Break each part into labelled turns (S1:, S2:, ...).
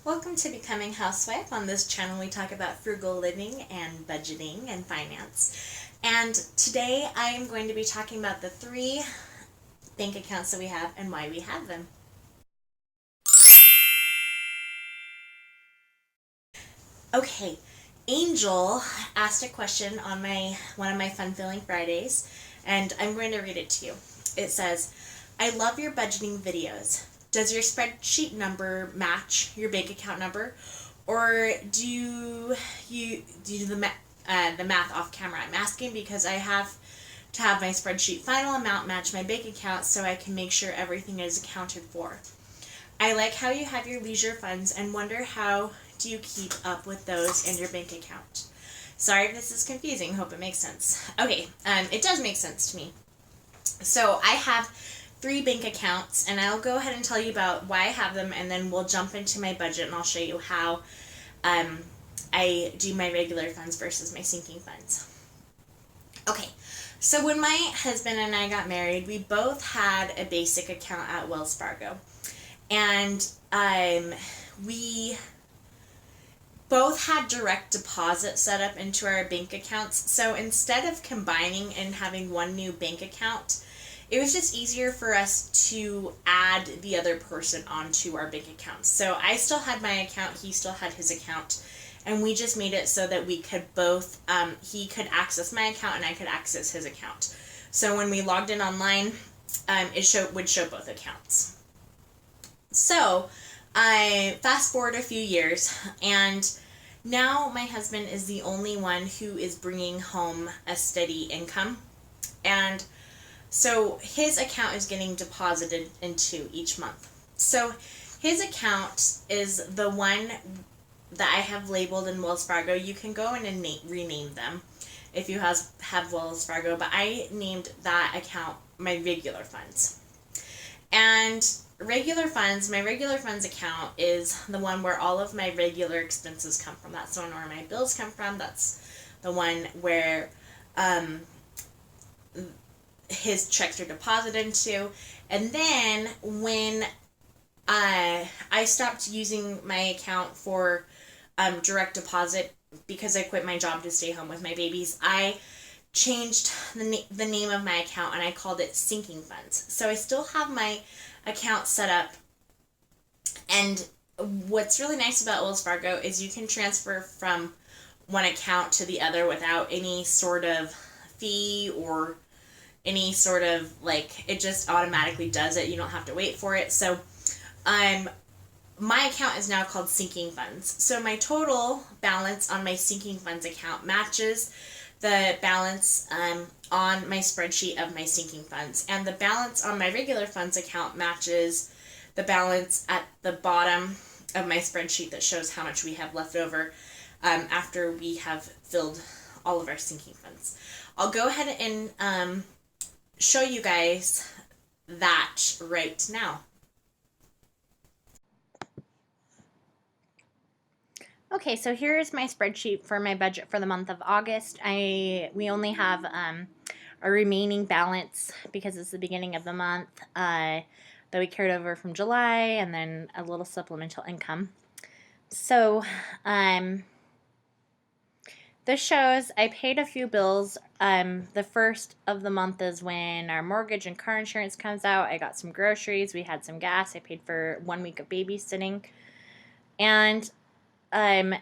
S1: Welcome to Becoming Housewife. On this channel, we talk about frugal living and budgeting and finance. And today, I am going to be talking about the three bank accounts that we have and why we have them. Okay, Angel asked a question on one of my fun-filling Fridays, and I'm going to read it to you. It says, "I love your budgeting videos. Does your spreadsheet number match your bank account number, or do you do the math off camera?" I'm asking because I have to have my spreadsheet final amount match my bank account so I can make sure everything is accounted for. I like how you have your leisure funds and wonder how do you keep up with those in your bank account. Sorry if this is confusing. Hope it makes sense. Okay, it does make sense to me. So I have three bank accounts, and I'll go ahead and tell you about why I have them, and then we'll jump into my budget, and I'll show you how I do my regular funds versus my sinking funds. Okay, so when my husband and I got married, we both had a basic account at Wells Fargo, and we both had direct deposit set up into our bank accounts. So instead of combining and having one new bank account, it was just easier for us to add the other person onto our bank accounts. So I still had my account, he still had his account, and we just made it so that we could both, he could access my account and I could access his account. So when we logged in online, it would show both accounts. So I fast forward a few years, and now my husband is the only one who is bringing home a steady income, and so his account is getting deposited into each month. So his account is the one that I have labeled in Wells Fargo. You can go in and rename them if you have Wells Fargo, but I named that account my regular funds. And my regular funds account is the one where all of my regular expenses come from. That's the one where my bills come from. That's the one where his checks are deposited into. And then when I stopped using my account for direct deposit because I quit my job to stay home with my babies, I changed the name of my account and I called it sinking funds. So I still have my account set up, and what's really nice about Wells Fargo is you can transfer from one account to the other without any sort of fee or any sort of, like, it just automatically does it. You don't have to wait for it. So my account is now called sinking funds. So my total balance on my sinking funds account matches the balance on my spreadsheet of my sinking funds, and the balance on my regular funds account matches the balance at the bottom of my spreadsheet that shows how much we have left over after we have filled all of our sinking funds. I'll go ahead and show you guys that right now. Okay, so here's my spreadsheet for my budget for the month of August. We only have a remaining balance because it's the beginning of the month that we carried over from July, and then a little supplemental income. So this shows I paid a few bills. The first of the month is when our mortgage and car insurance comes out. I got some groceries. We had some gas. I paid for 1 week of babysitting. And then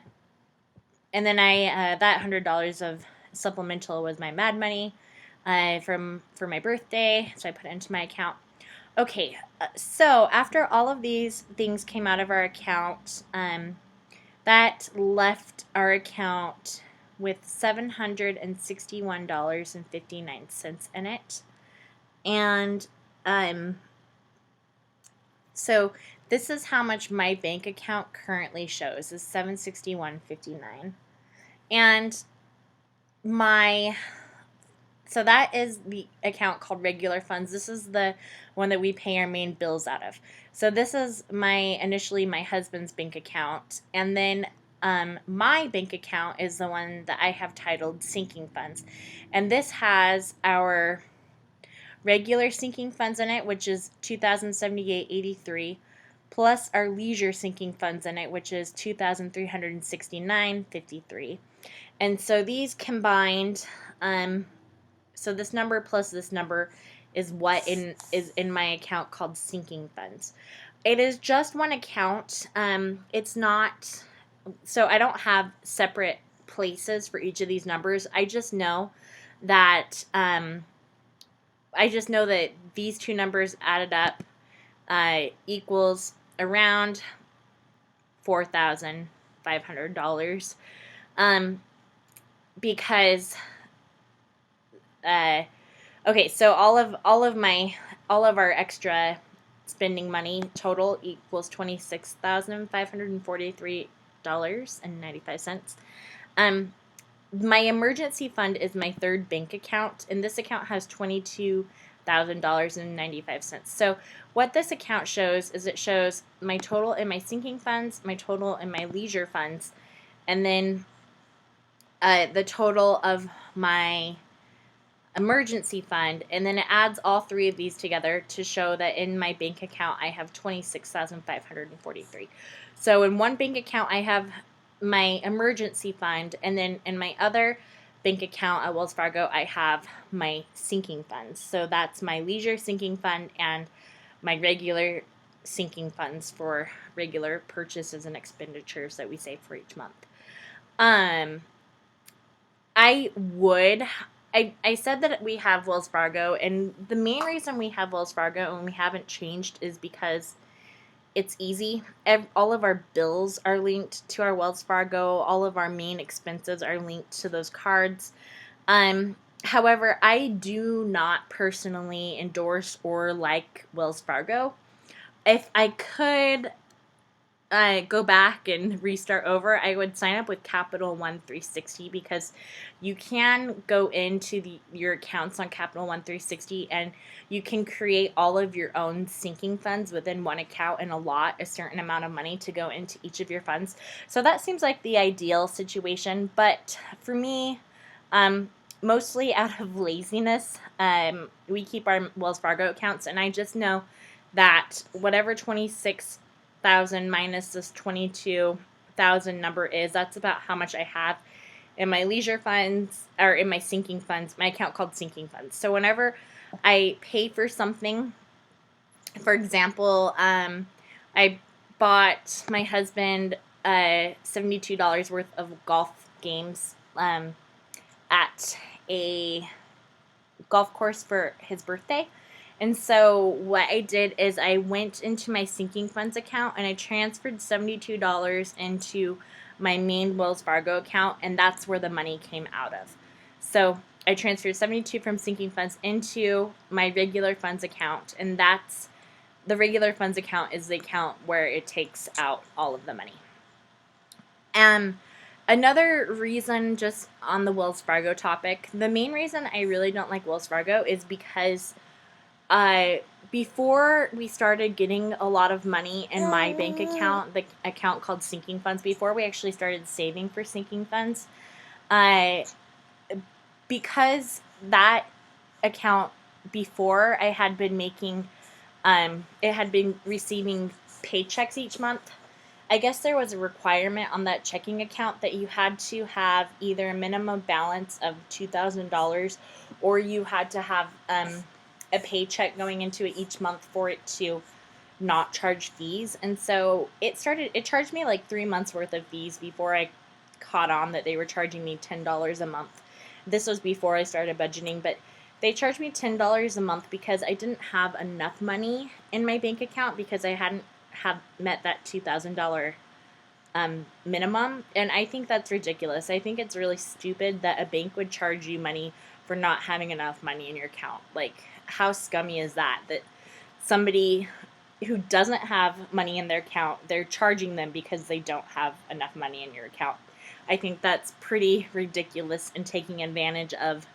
S1: that $100 of supplemental was my Mad Money for my birthday, so I put it into my account. Okay, so after all of these things came out of our account, that left our account with $761.59 in it, and so this is how much my bank account currently shows, is $761.59. And so that is the account called regular funds. This is the one that we pay our main bills out of. So this is initially my husband's bank account, and then my bank account is the one that I have titled sinking funds, and this has our regular sinking funds in it, which is $2,078.83, plus our leisure sinking funds in it, which is $2,369.53. And so these combined, so this number plus this number is what is in my account called sinking funds. It is just one account. It's not, so I don't have separate places for each of these numbers. I just know that these two numbers added up equals around $4,500. Because okay, so all of our extra spending money total equals $26,543.95. My emergency fund is my third bank account, and this account has $22,000.95. So what this account shows is it shows my total in my sinking funds, my total in my leisure funds, and then the total of my emergency fund, and then it adds all three of these together to show that in my bank account I have $26,543. So in one bank account I have my emergency fund, and then in my other bank account at Wells Fargo I have my sinking funds. So that's my leisure sinking fund and my regular sinking funds for regular purchases and expenditures that we save for each month. I said that we have Wells Fargo, and the main reason we have Wells Fargo and we haven't changed is because it's easy. All of our bills are linked to our Wells Fargo. All of our main expenses are linked to those cards. However, I do not personally endorse or like Wells Fargo. If I could go back and restart over, I would sign up with Capital One 360, because you can go into your accounts on Capital One 360 and you can create all of your own sinking funds within one account and allot a certain amount of money to go into each of your funds. So that seems like the ideal situation, but for me, mostly out of laziness, we keep our Wells Fargo accounts, and I just know that whatever 26,000 minus this 22,000 number is, that's about how much I have in my leisure funds, or in my sinking funds, my account called sinking funds. So whenever I pay for something, for example, I bought my husband $72 worth of golf games at a golf course for his birthday. And so what I did is I went into my sinking funds account and I transferred $72 into my main Wells Fargo account, and that's where the money came out of. So I transferred $72 from sinking funds into my regular funds account, and that's the regular funds account is the account where it takes out all of the money. Another reason, just on the Wells Fargo topic, the main reason I really don't like Wells Fargo is because before we started getting a lot of money in my bank account, the account called sinking funds, before we actually started saving for sinking funds, because that account before I had been making, it had been receiving paychecks each month. I guess there was a requirement on that checking account that you had to have either a minimum balance of $2,000 or you had to have a paycheck going into it each month for it to not charge fees. And so it charged me like 3 months worth of fees before I caught on that they were charging me $10 a month. This was before I started budgeting, but they charged me $10 a month because I didn't have enough money in my bank account because I hadn't met that $2,000 minimum. And I think that's ridiculous. I think it's really stupid that a bank would charge you money for not having enough money in your account. Like, how scummy is that? That somebody who doesn't have money in their account, they're charging them because they don't have enough money in your account. I think that's pretty ridiculous and taking advantage of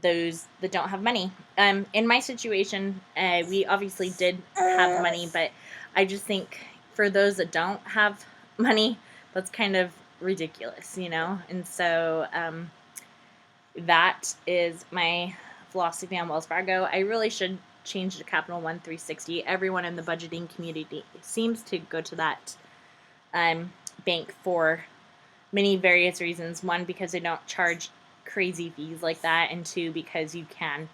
S1: those that don't have money. In my situation, we obviously did have money, but I just think for those that don't have money, that's kind of ridiculous, you know? And so that is my philosophy on Wells Fargo. I really should
S2: changed to Capital One 360. Everyone in the budgeting community seems to go to that bank for many various reasons. One, because they don't charge crazy fees like that, and two, because you can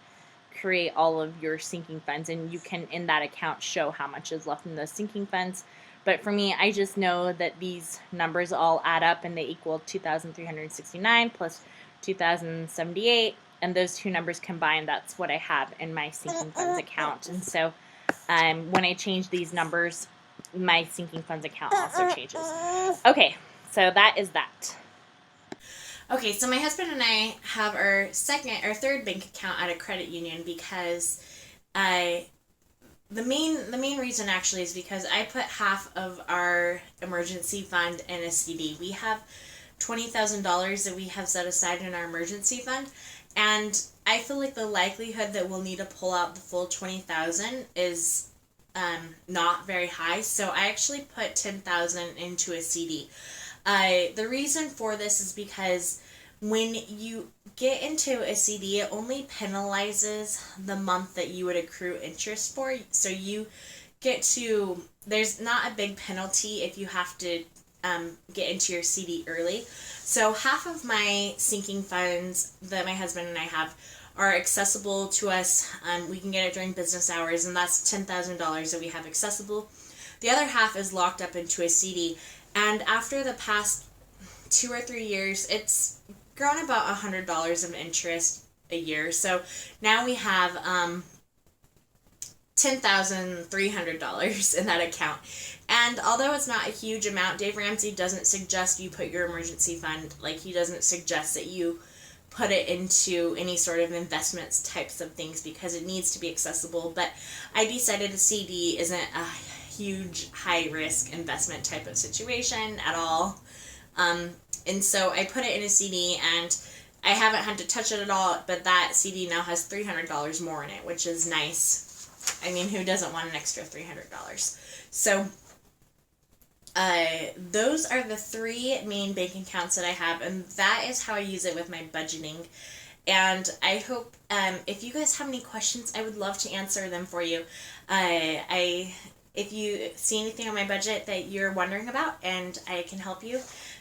S2: create all of your sinking funds, and you can in that account show how much is left in those sinking funds. But for me, I just know that these numbers all add up and they equal 2,369 plus 2,078, and those two numbers combined, that's what I have in my sinking funds account. And so when I change these numbers, my sinking funds account also changes. Okay, so that is that.
S1: Okay, so my husband and I have our third bank account at a credit union because the main reason actually is because I put half of our emergency fund in a CD. We have $20,000 that we have set aside in our emergency fund, and I feel like the likelihood that we'll need to pull out the full 20,000 is not very high. So I actually put 10,000 into a CD. The reason for this is because when you get into a CD, it only penalizes the month that you would accrue interest for. So you get to, there's not a big penalty if you have to get into your CD early. So half of my sinking funds that my husband and I have are accessible to us. We can get it during business hours, and that's $10,000 that we have accessible. The other half is locked up into a CD. And after the past 2 or 3 years, it's grown about $100 of interest a year. So now we have $10,300 in that account. And although it's not a huge amount, Dave Ramsey doesn't suggest you put your emergency fund, like he doesn't suggest that you put it into any sort of investments types of things because it needs to be accessible. But I decided a CD isn't a huge high risk investment type of situation at all, and so I put it in a CD, and I haven't had to touch it at all, but that CD now has $300 more in it, which is nice. I mean, who doesn't want an extra $300? So those are the 3 main bank accounts that I have, and that is how I use it with my budgeting. And I hope if you guys have any questions, I would love to answer them for you. If you see anything on my budget that you're wondering about and I can help you,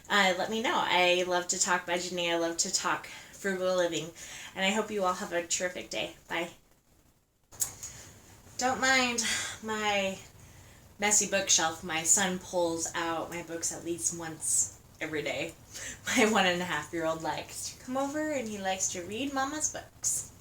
S1: let me know. I love to talk budgeting. I love to talk frugal living. And I hope you all have a terrific day. Bye. Don't mind my messy bookshelf. My son pulls out my books at least once every day. My 1.5-year-old likes to come over and he likes to read Mama's books.